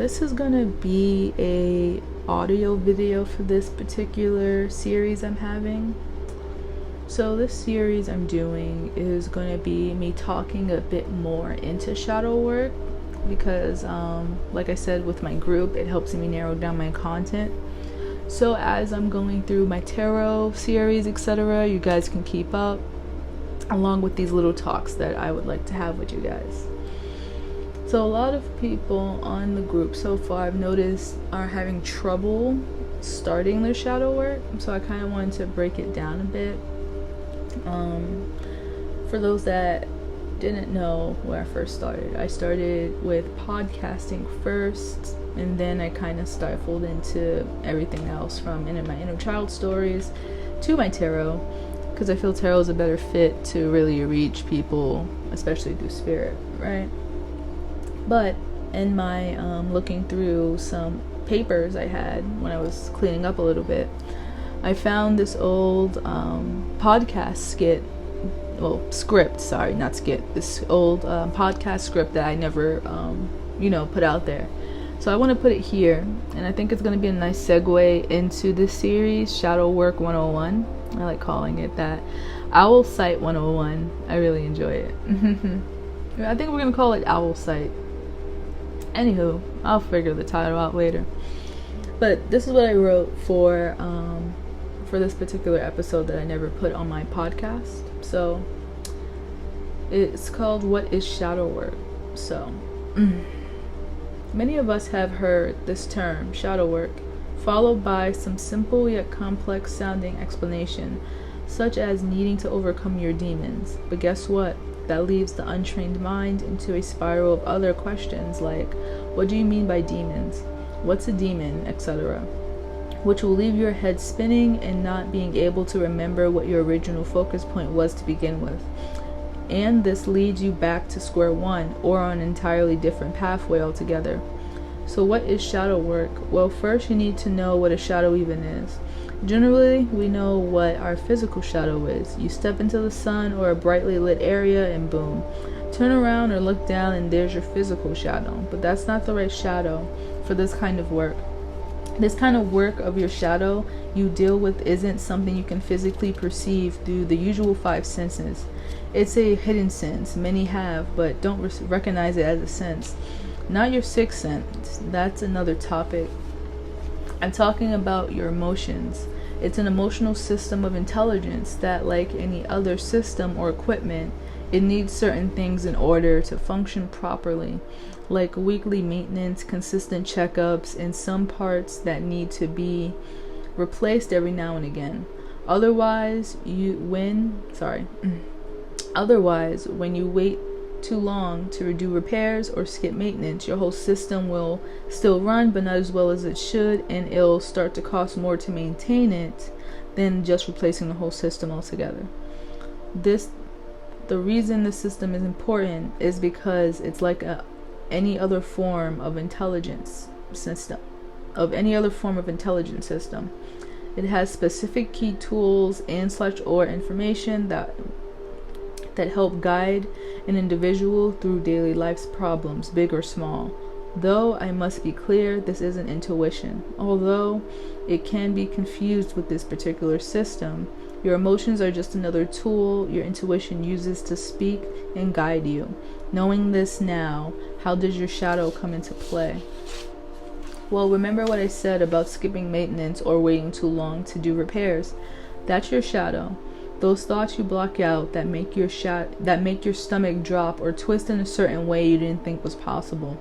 this is gonna be a audio video for this particular series I'm having. So this series I'm doing is going to be me talking a bit more into shadow work because like I said, with my group, it helps me narrow down my content. So as I'm going through my tarot series, etc., you guys can keep up along with these little talks that I would like to have with you guys. So a lot of people on the group so far, I've noticed, are having trouble starting their shadow work. So I kind of wanted to break it down a bit. For those that didn't know where I first started, I started with podcasting first, and then I kind of stifled into everything else, from my inner child stories to my tarot, because I feel tarot is a better fit to really reach people, especially through spirit, right? But in my looking through some papers I had when I was cleaning up a little bit, I found this old podcast script, sorry, not skit, this old podcast script that I never, put out there. So I want to put it here, and I think it's going to be a nice segue into this series, Shadow Work 101. I like calling it that. Owl Sight 101. I really enjoy it. I think we're going to call it Owl Sight. Anywho, I'll figure the title out later. But this is what I wrote for this particular episode that I never put on my podcast. So it's called What is Shadow Work? So many of us have heard this term, shadow work, followed by some simple yet complex sounding explanation, such as needing to overcome your demons. But guess what? That leaves the untrained mind into a spiral of other questions like, what do you mean by demons? What's a demon, etc., which will leave your head spinning and not being able to remember what your original focus point was to begin with. And this leads you back to square one, or on an entirely different pathway altogether. So what is shadow work? Well, first you need to know what a shadow even is. Generally, we know what our physical shadow is. You step into the sun or a brightly lit area and boom. Turn around or look down and there's your physical shadow. But that's not the right shadow for this kind of work. This kind of work of your shadow you deal with isn't something you can physically perceive through the usual five senses. It's a hidden sense many have, but don't recognize it as a sense. Not your sixth sense. That's another topic. I'm talking about your emotions. It's an emotional system of intelligence that, like any other system or equipment, it needs certain things in order to function properly, like weekly maintenance, consistent checkups, and some parts that need to be replaced every now and again. Otherwise, when you wait too long to do repairs or skip maintenance, your whole system will still run, but not as well as it should, and it'll start to cost more to maintain it than just replacing the whole system altogether. The reason the system is important is because it's like any other form of intelligence system. It has specific key tools and/or information that help guide an individual through daily life's problems, big or small. Though I must be clear, this isn't intuition. Although it can be confused with this particular system, your emotions are just another tool your intuition uses to speak and guide you. Knowing this now, how does your shadow come into play? Well, remember what I said about skipping maintenance or waiting too long to do repairs. That's your shadow. Those thoughts you block out that make your stomach drop or twist in a certain way you didn't think was possible.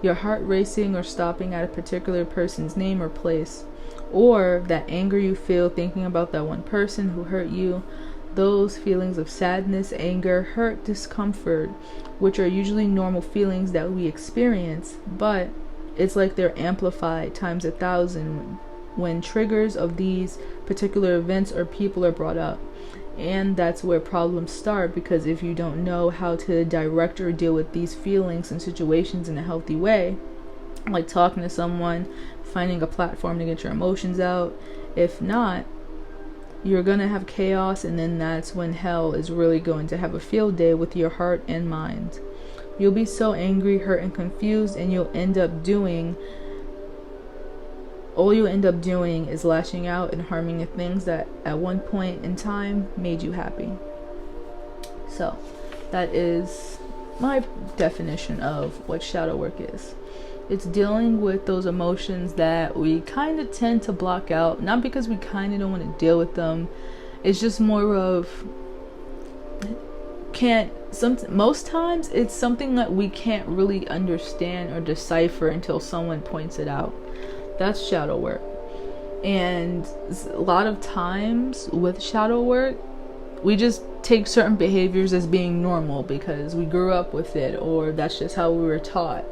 Your heart racing or stopping at a particular person's name or place. Or that anger you feel thinking about that one person who hurt you. Those feelings of sadness, anger, hurt, discomfort, which are usually normal feelings that we experience, but it's like they're amplified times 1,000 when triggers of these particular events or people are brought up. And that's where problems start, because if you don't know how to direct or deal with these feelings and situations in a healthy way, like talking to someone, finding a platform to get your emotions out, if not, you're going to have chaos, and then that's when hell is really going to have a field day with your heart and mind. You'll be so angry, hurt, and confused, and all you'll end up doing is lashing out and harming the things that at one point in time made you happy. So that is my definition of what shadow work is. It's dealing with those emotions that we kind of tend to block out, not because we kind of don't want to deal with them. It's just more of most times it's something that we can't really understand or decipher until someone points it out. That's shadow work. And a lot of times with shadow work, we just take certain behaviors as being normal because we grew up with it, or that's just how we were taught.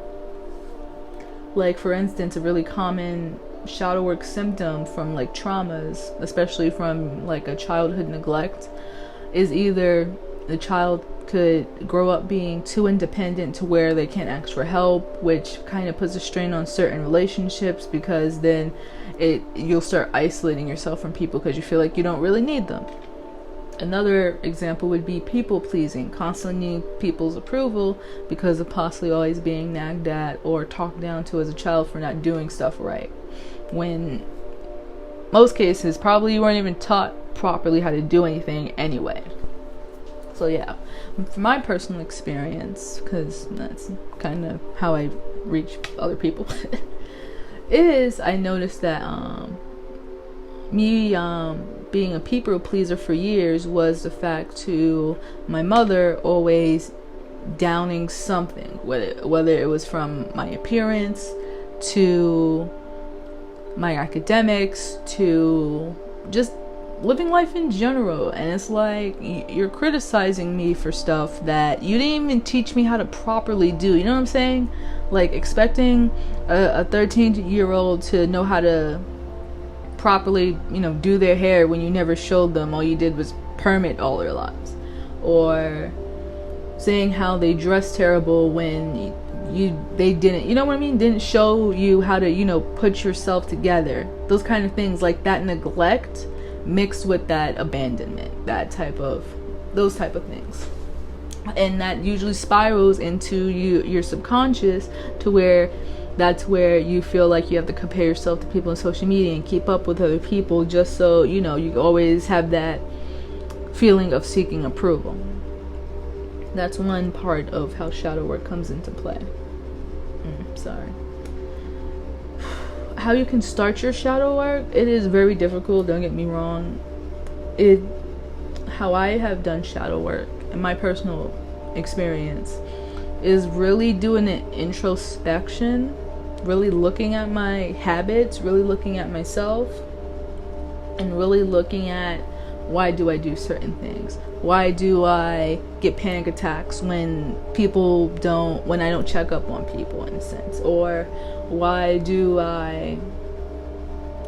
Like, for instance, a really common shadow work symptom from like traumas, especially from like a childhood neglect, is either the child could grow up being too independent to where they can't ask for help, which kind of puts a strain on certain relationships, because then you'll start isolating yourself from people because you feel like you don't really need them. Another example would be people pleasing, constantly needing people's approval because of possibly always being nagged at or talked down to as a child for not doing stuff right, when most cases probably you weren't even taught properly how to do anything anyway. So yeah, from my personal experience, because that's kind of how I reach other people, I noticed that me being a people pleaser for years was the fact to my mother always downing something, whether it was from my appearance to my academics to just living life in general. And it's like, you're criticizing me for stuff that you didn't even teach me how to properly do. You know what I'm saying? Like, expecting a 13-year-old to know how to properly, do their hair when you never showed them. All you did was perm it all their lives. Or saying how they dress terrible when they didn't, didn't show you how to, put yourself together. Those kind of things, like that neglect mixed with that abandonment, those type of things. And that usually spirals into your subconscious, to where that's where you feel like you have to compare yourself to people on social media and keep up with other people, just so you always have that feeling of seeking approval. That's one part of how shadow work comes into play. Sorry. How you can start your shadow work, it is very difficult, don't get me wrong. How I have done shadow work in my personal experience is really doing an introspection, really looking at my habits, really looking at myself, and really looking at, why do I do certain things? Why do I get panic attacks when I don't check up on people, in a sense? Or why do I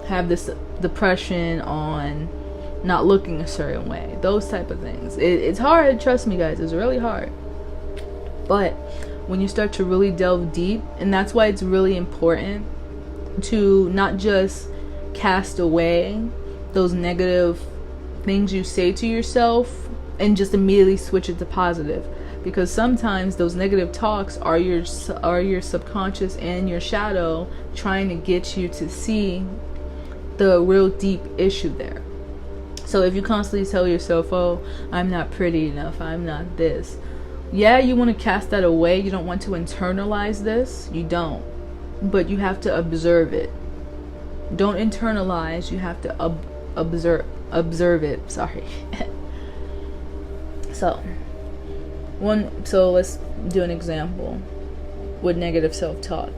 have this depression on not looking a certain way? Those type of things. It's hard, trust me guys, it's really hard. But when you start to really delve deep, and that's why it's really important to not just cast away those negative things you say to yourself and just immediately switch it to positive, because sometimes those negative talks are your subconscious and your shadow trying to get you to see the real deep issue there. So if you constantly tell yourself, oh, I'm not pretty enough, I'm not this, yeah, you want to cast that away, you don't want to internalize this, you don't, but you have to observe it. Don't internalize, you have to observe it. Sorry. So let's do an example with negative self-talk.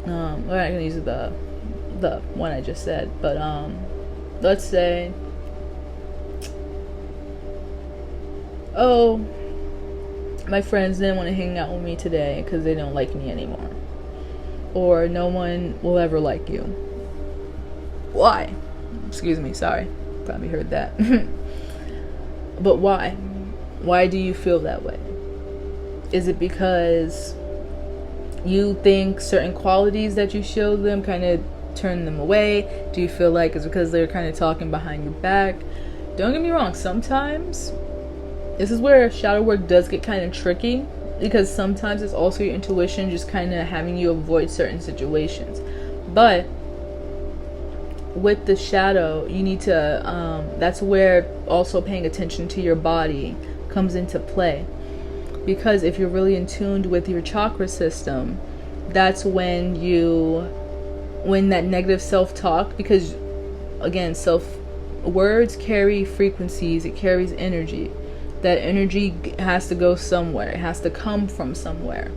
We're not gonna use the one I just said, but let's say, oh, my friends didn't want to hang out with me today because they don't like me anymore, or no one will ever like you. Why? Excuse me, sorry, probably heard that. But why? Why do you feel that way? Is it because you think certain qualities that you show them kind of turn them away? Do you feel like it's because they're kind of talking behind your back? Don't get me wrong, sometimes this is where shadow work does get kind of tricky, because sometimes it's also your intuition just kind of having you avoid certain situations. But with the shadow, you need to that's where also paying attention to your body comes into play, because if you're really in tune with your chakra system, that's when that negative self-talk, because again, words carry frequencies, it carries energy. That energy has to go somewhere, it has to come from somewhere.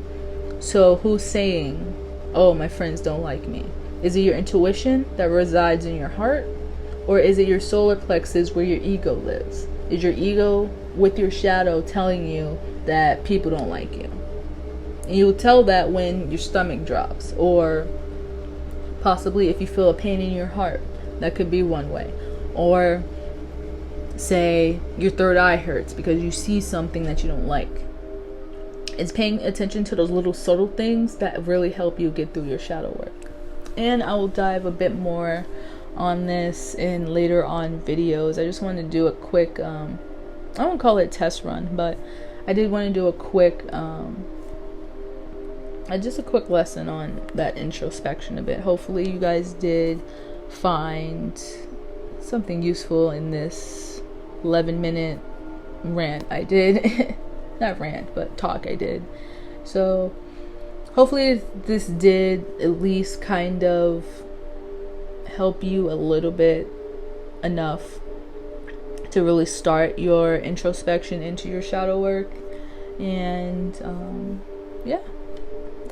So who's saying, oh, my friends don't like me? Is it your intuition that resides in your heart? Or is it your solar plexus where your ego lives? Is your ego with your shadow telling you that people don't like you? And you'll tell that when your stomach drops, or possibly if you feel a pain in your heart. That could be one way. Or say your third eye hurts because you see something that you don't like. It's paying attention to those little subtle things that really help you get through your shadow work. And I will dive a bit more on this in later on videos. I just wanted to do a quick, I won't call it test run, but I did want to do a quick, just a quick lesson on that introspection a bit. Hopefully you guys did find something useful in this 11-minute rant I did. Not rant, but talk I did. So hopefully this did at least kind of help you a little bit, enough to really start your introspection into your shadow work. And yeah,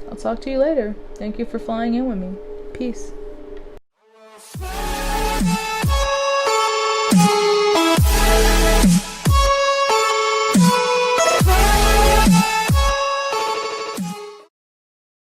I'll talk to you later. Thank you for flying in with me. Peace.